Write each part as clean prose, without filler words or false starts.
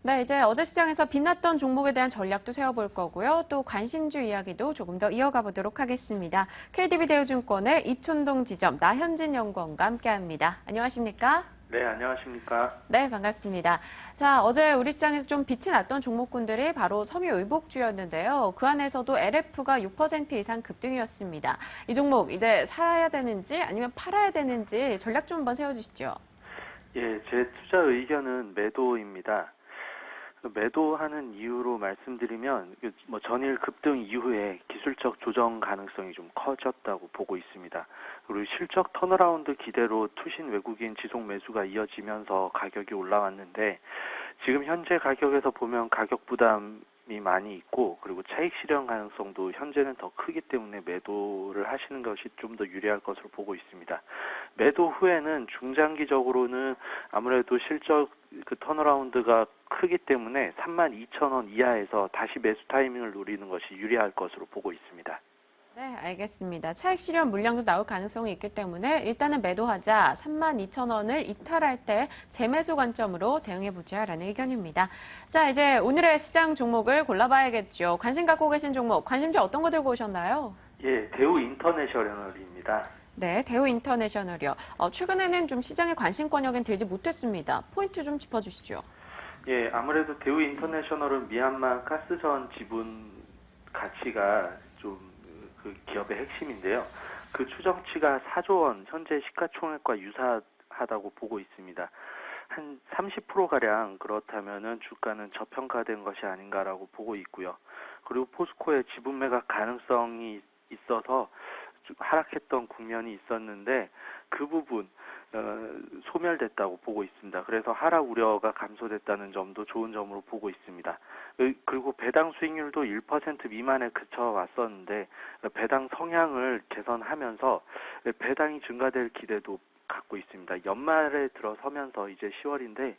네, 이제 어제 시장에서 빛났던 종목에 대한 전략도 세워볼 거고요. 또 관심주 이야기도 조금 더 이어가 보도록 하겠습니다. KDB 대우증권의 이촌동 지점 나현진 연구원과 함께합니다. 안녕하십니까? 네, 안녕하십니까? 네, 반갑습니다. 자, 어제 우리 시장에서 좀 빛이 났던 종목군들이 바로 섬유의복주였는데요. 그 안에서도 LF가 6% 이상 급등이었습니다. 이 종목 이제 사야 되는지 아니면 팔아야 되는지 전략 좀 한번 세워주시죠. 예, 제 투자 의견은 매도입니다. 매도하는 이유로 말씀드리면 전일 급등 이후에 기술적 조정 가능성이 좀 커졌다고 보고 있습니다. 그리고 실적 턴어라운드 기대로 투신 외국인 지속 매수가 이어지면서 가격이 올라왔는데 지금 현재 가격에서 보면 가격 부담이 많이 있고 그리고 차익 실현 가능성도 현재는 더 크기 때문에 매도를 하시는 것이 좀 더 유리할 것으로 보고 있습니다. 매도 후에는 중장기적으로는 아무래도 실적 턴어라운드가 크기 때문에 32,000원 이하에서 다시 매수 타이밍을 노리는 것이 유리할 것으로 보고 있습니다. 네, 알겠습니다. 차익 실현 물량도 나올 가능성이 있기 때문에 일단은 매도하자 32,000원을 이탈할 때 재매수 관점으로 대응해보자라는 의견입니다. 자, 이제 오늘의 시장 종목을 골라봐야겠죠. 관심 갖고 계신 종목, 관심주 어떤 거 들고 오셨나요? 예, 대우 인터내셔널입니다. 네, 대우 인터내셔널이요. 최근에는 좀 시장의 관심권역엔 들지 못했습니다. 포인트 좀 짚어주시죠. 예, 아무래도 대우 인터내셔널은 미얀마 가스전 지분 가치가 좀 그 기업의 핵심인데요. 그 추정치가 4조 원, 현재 시가총액과 유사하다고 보고 있습니다. 한 30%가량 그렇다면은 주가는 저평가된 것이 아닌가라고 보고 있고요. 그리고 포스코의 지분 매각 가능성이 있어서 좀 하락했던 국면이 있었는데 그 부분 소멸됐다고 보고 있습니다. 그래서 하락 우려가 감소됐다는 점도 좋은 점으로 보고 있습니다. 그리고 배당 수익률도 1% 미만에 그쳐왔었는데 배당 성향을 개선하면서 배당이 증가될 기대도 갖고 있습니다. 연말에 들어서면서 이제 10월인데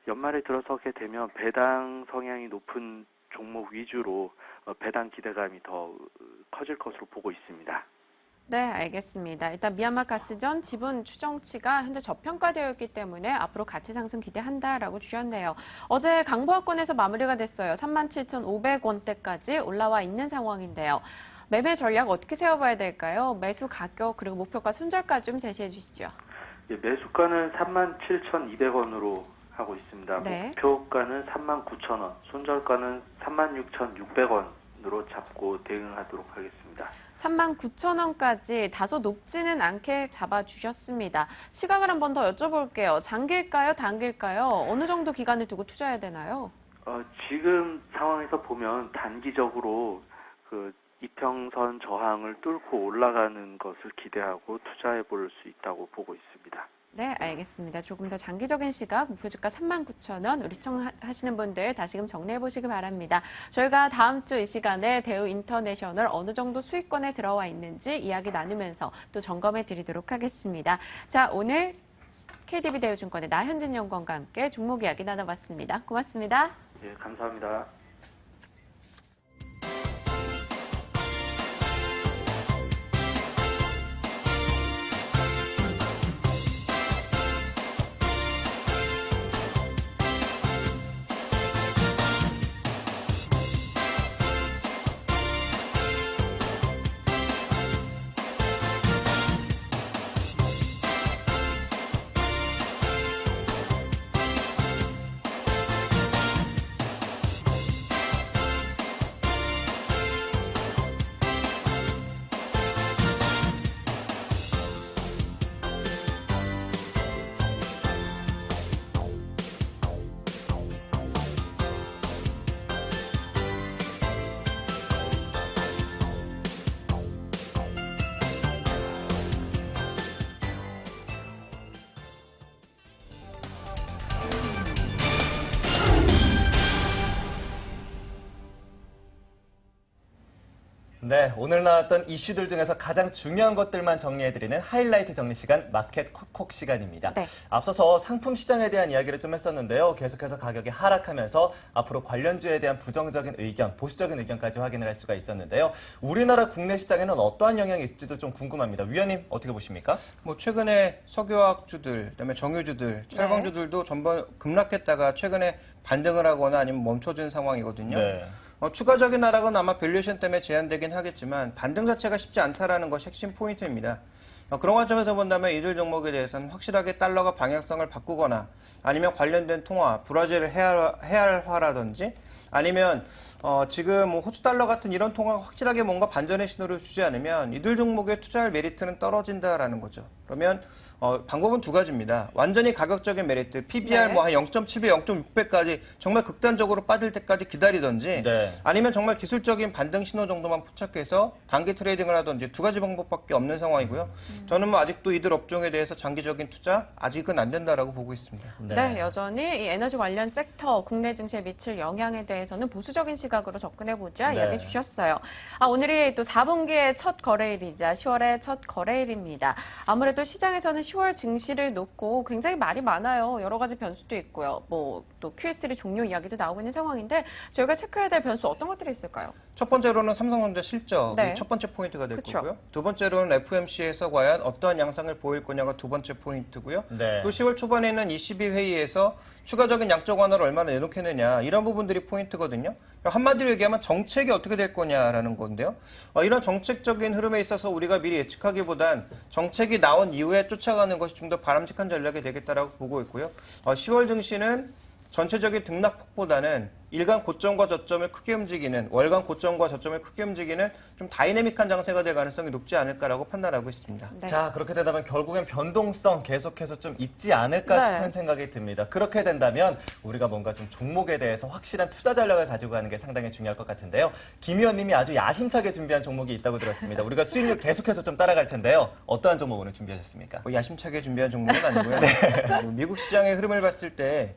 연말에 들어서게 되면 배당 성향이 높은 종목 위주로 배당 기대감이 더 커질 것으로 보고 있습니다. 네, 알겠습니다. 일단 미얀마 가스전 지분 추정치가 현재 저평가되어 있기 때문에 앞으로 가치 상승 기대한다라고 주셨네요. 어제 강보합권에서 마무리가 됐어요. 37,500원대까지 올라와 있는 상황인데요. 매매 전략 어떻게 세워봐야 될까요? 매수 가격 그리고 목표가 손절가 좀 제시해 주시죠. 예, 매수가는 37,200원으로 하고 있습니다. 네. 목표가는 39,000원, 손절가는 36,600원으로 잡고 대응하도록 하겠습니다. 39,000원까지 다소 높지는 않게 잡아주셨습니다. 시각을 한 번 더 여쭤볼게요. 장기일까요? 단기일까요? 어느 정도 기간을 두고 투자해야 되나요? 지금 상황에서 보면 단기적으로 그 이평선 저항을 뚫고 올라가는 것을 기대하고 투자해 볼 수 있다고 보고 있습니다. 네, 알겠습니다. 조금 더 장기적인 시각, 목표 주가 39,000원, 우리 시청하시는 분들 다시금 정리해 보시기 바랍니다. 저희가 다음 주 이 시간에 대우 인터내셔널 어느 정도 수익권에 들어와 있는지 이야기 나누면서 또 점검해 드리도록 하겠습니다. 자, 오늘 KDB 대우증권의 나현진 연구원과 함께 종목 이야기 나눠봤습니다. 고맙습니다. 예, 감사합니다. 네, 오늘 나왔던 이슈들 중에서 가장 중요한 것들만 정리해드리는 하이라이트 정리 시간, 마켓 콕콕 시간입니다. 네. 앞서서 상품 시장에 대한 이야기를 좀 했었는데요. 계속해서 가격이 하락하면서 앞으로 관련주에 대한 부정적인 의견, 보수적인 의견까지 확인을 할 수가 있었는데요. 우리나라 국내 시장에는 어떠한 영향이 있을지도 좀 궁금합니다. 위원님, 어떻게 보십니까? 뭐 최근에 석유화학주들, 그다음에 정유주들, 철강주들도 전번 급락했다가 최근에 반등을 하거나 아니면 멈춰진 상황이거든요. 네. 추가적인 하락은 아마 밸류에이션 때문에 제한되긴 하겠지만 반등 자체가 쉽지 않다라는 것이 핵심 포인트입니다. 그런 관점에서 본다면 이들 종목에 대해서는 확실하게 달러가 방향성을 바꾸거나 아니면 관련된 통화, 브라질 해알화라든지 아니면 지금 뭐 호주 달러 같은 이런 통화가 확실하게 뭔가 반전의 신호를 주지 않으면 이들 종목에 투자할 메리트는 떨어진다라는 거죠. 그러면 방법은 두 가지입니다. 완전히 가격적인 메리트, PBR 네. 뭐 한 0.7배, 0.6배까지 정말 극단적으로 빠질 때까지 기다리든지 네. 아니면 정말 기술적인 반등 신호 정도만 포착해서 단기 트레이딩을 하든지 두 가지 방법밖에 없는 상황이고요. 저는 뭐 아직도 이들 업종에 대해서 장기적인 투자 아직은 안 된다라고 보고 있습니다. 네, 여전히 이 에너지 관련 섹터 국내 증시에 미칠 영향에 대해서는 보수적인 시각으로 접근해보자 네. 이야기 주셨어요. 오늘이 또 4분기의 첫 거래일이자 10월의 첫 거래일입니다. 아무래도 시장에서는 10월 증시를 놓고 굉장히 말이 많아요. 여러 가지 변수도 있고요. 뭐 또 QS3 종료 이야기도 나오고 있는 상황인데 저희가 체크해야 될 변수 어떤 것들이 있을까요? 첫 번째로는 삼성전자 실적이 네. 첫 번째 포인트가 될 그쵸. 거고요. 두 번째로는 FMC에서 과연 어떠한 양상을 보일 거냐가 두 번째 포인트고요. 네. 또 10월 초반에는 ECB 회의에서 추가적인 양적 완화를 얼마나 내놓겠느냐 이런 부분들이 포인트거든요. 한마디로 얘기하면 정책이 어떻게 될 거냐라는 건데요. 이런 정책적인 흐름에 있어서 우리가 미리 예측하기보단 정책이 나온 이후에 쫓아가는 것이 좀 더 바람직한 전략이 되겠다라고 보고 있고요. 10월 증시는 전체적인 등락폭보다는 일간 고점과 저점을 크게 움직이는 월간 고점과 저점을 크게 움직이는 좀 다이내믹한 장세가 될 가능성이 높지 않을까라고 판단하고 있습니다. 네. 자, 그렇게 된다면 결국엔 변동성 계속해서 좀 있지 않을까 네. 싶은 생각이 듭니다. 그렇게 된다면 우리가 뭔가 좀 종목에 대해서 확실한 투자 전략을 가지고 가는 게 상당히 중요할 것 같은데요. 김 의원님이 아주 야심차게 준비한 종목이 있다고 들었습니다. 우리가 수익률 계속해서 좀 따라갈 텐데요. 어떠한 종목 오늘 준비하셨습니까? 야심차게 준비한 종목은 아니고요. 미국 시장의 흐름을 봤을 때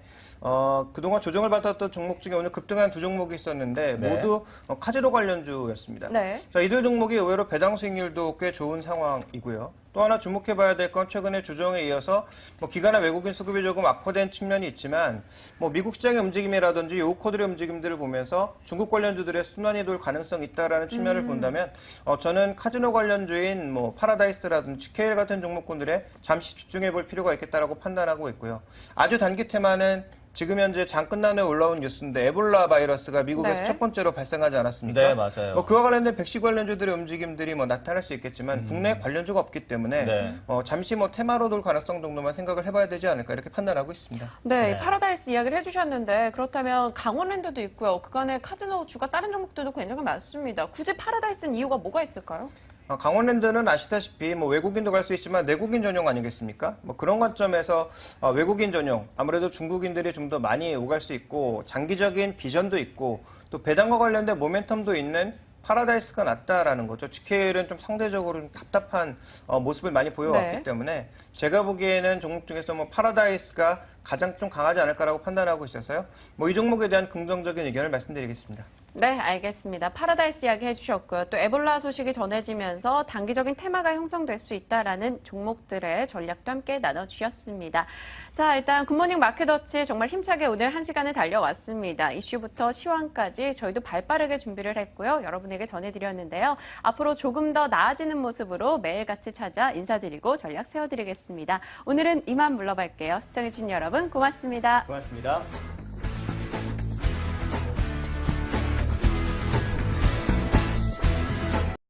그동안 조정을 받았던 종목 중에 오늘 급등한 두 종목이 있었는데 네. 모두 카지노 관련주였습니다. 네. 자, 이들 종목이 의외로 배당 수익률도 꽤 좋은 상황이고요. 또 하나 주목해봐야 될 건 최근에 조정에 이어서 뭐 기관의 외국인 수급이 조금 악화된 측면이 있지만 뭐 미국 시장의 움직임이라든지 요코들의 움직임들을 보면서 중국 관련주들의 순환이 돌 가능성이 있다라는 측면을 본다면 저는 카지노 관련주인 뭐 파라다이스라든지 KL 같은 종목군들에 잠시 집중해 볼 필요가 있겠다라고 판단하고 있고요. 아주 단기 테마는 지금 현재 장 끝난 후에 올라온 뉴스인데 에볼라 바이러스가 미국에서 네. 첫 번째로 발생하지 않았습니까? 네, 맞아요. 뭐 그와 관련된 백신 관련주들의 움직임들이 뭐 나타날 수 있겠지만 국내 관련주가 없기 때문에 네. 잠시 뭐 테마로 돌 가능성 정도만 생각을 해봐야 되지 않을까 이렇게 판단하고 있습니다. 네, 네. 파라다이스 이야기를 해주셨는데 그렇다면 강원랜드도 있고요. 그간의 카지노주가 다른 종목들도 굉장히 많습니다. 굳이 파라다이스는 이유가 뭐가 있을까요? 강원랜드는 아시다시피 뭐 외국인도 갈 수 있지만 내국인 전용 아니겠습니까? 뭐 그런 관점에서 외국인 전용 아무래도 중국인들이 좀 더 많이 오갈 수 있고 장기적인 비전도 있고 또 배당과 관련된 모멘텀도 있는 파라다이스가 낫다라는 거죠. GKL은 좀 상대적으로 좀 답답한 모습을 많이 보여왔기 네. 때문에 제가 보기에는 종목 중에서 뭐 파라다이스가 가장 좀 강하지 않을까라고 판단하고 있어서요. 뭐 이 종목에 대한 긍정적인 의견을 말씀드리겠습니다. 네, 알겠습니다. 파라다이스 이야기 해주셨고요. 또 에볼라 소식이 전해지면서 단기적인 테마가 형성될 수 있다라는 종목들의 전략도 함께 나눠주셨습니다. 자, 일단 굿모닝 마켓워치 정말 힘차게 오늘 1시간을 달려왔습니다. 이슈부터 시황까지 저희도 발빠르게 준비를 했고요. 여러분에게 전해드렸는데요. 앞으로 조금 더 나아지는 모습으로 매일같이 찾아 인사드리고 전략 세워드리겠습니다. 오늘은 이만 물러갈게요. 시청해주신 여러분 고맙습니다. 고맙습니다.